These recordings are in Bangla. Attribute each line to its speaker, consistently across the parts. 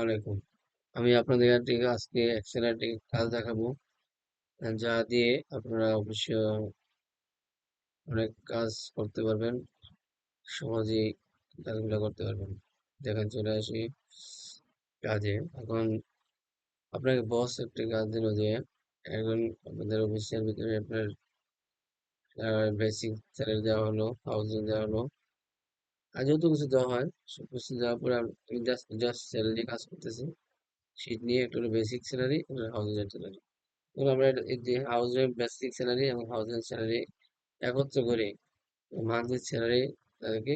Speaker 1: আলাইকুম। আমি আপনাদের আজকে এক্সেল একটি কাজ দেখাবো, যা দিয়ে আপনারা অবশ্যই অনেক কাজ করতে পারবেন, সহজেই কাজগুলো করতে পারবেন। দেখেন, চলে আসি কাজে। এখন আপনাকে বস একটি কাজ দিল যে এখন আপনাদের অফিসের ভিতরে আপনার বেসিক স্যালারি দেওয়া হলো, হাউজিং দেওয়া হলো, আর যত কিছু দেওয়া হয় সব কিছু দেওয়ার পরে আমি জাস্ট জাস্ট স্যালারি কাজ করতেছি। শীট নিয়ে একটু বেসিক স্যালারি, হাউজিং স্যালারি। এবং আমরা এই যে হাউসের বেসিক স্যালারি এবং হাউসের স্যালারি একত্র করে মান্থলি স্যালারি তাদেরকে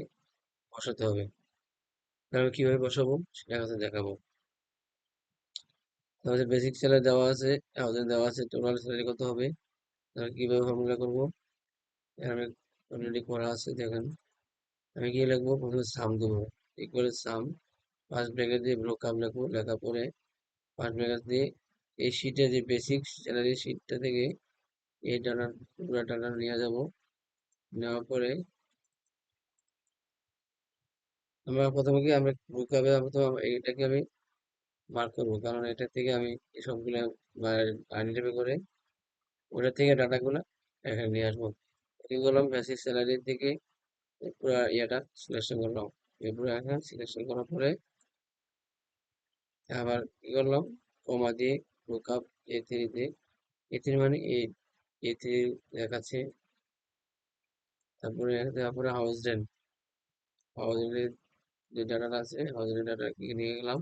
Speaker 1: বসাতে হবে। তাহলে কিভাবে বসাবো সেটা কাছে দেখাবো। আমাদের বেসিক স্যালারি দেওয়া আছে, হাউসের দেওয়া আছে, টোটাল স্যালারি কত হবে, তাহলে কিভাবে ফর্মুলা করবো আমি অলরেডি করা আছে। দেখেন, আমি কি লিখবো, প্রথমে সাম দেবো, ইকুয়াল সাম, ফার্স্ট ব্র্যাকেট দিয়ে ব্লক লিখবো, লেখা পরে ফার্স্ট ব্র্যাকেট দিয়ে এই শিটে যে বেসিক স্যালারি শিটটা থেকে এই ডাটা পুরো ডাটা নিয়ে যাব। নেওয়ার পরে আমরা প্রথমে কি আমরা লুকআপে প্রথমে এটাকে আমি মার্ক করবো, কারণ এটা থেকে আমি সবগুলো আইডেন্টিফাই করে ওটা থেকে ডাটাগুলো এখানে নিয়ে আসবো। কি করলাম, বেসিক স্যালারি থেকে পুরো ইয়েটা সিলেকশন করলাম। এরপরে এখানে সিলেকশন করার পরে আবার কি করলাম, কমা দিয়ে লুকআপ এ3 দিয়ে, এ3 মানে এ3 দেখাচ্ছে। তারপরে হাউস রেন্ট, হাউস রেন্টের যে ডাটাটা আছে হাউস রেন্ট ডাটা নিয়ে গেলাম।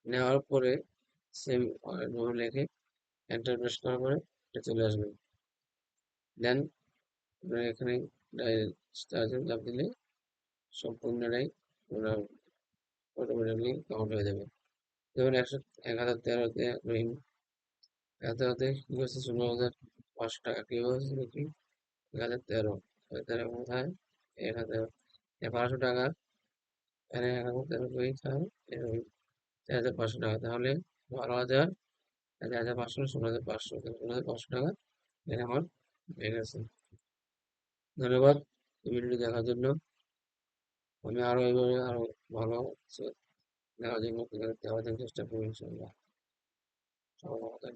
Speaker 1: নেওয়ার পরে সেম লিখে এন্টার প্রেস করার পরে এটা চলে আসবে। দেন এখানে স্টার্টে চাপ দিলে সম্পূর্ণটাই ওরা অটোমেটিকলি কাউন্ট হয়ে যাবে। যেমন 1013তে রহিম 1013তে কি করছে, 16,500 টাকা কি হয়েছে কি 1013, 13 কোথায়, 1200 টাকা, এখানে 1013 রহিম স্যার, রহিম 4,500 টাকা, তাহলে 12,000, 4,500, 16,500, 16,500 টাকা এখানে আমার হয়ে গেছে। ধন্যবাদ ভিডিওটি দেখার জন্য। আমি আরো এইভাবে আরো ভালো কিছু দেখার জন্য দেওয়ার জন্য চেষ্টা করবো ইনশাল্লাহ। সবাই ভালো থাকবেন।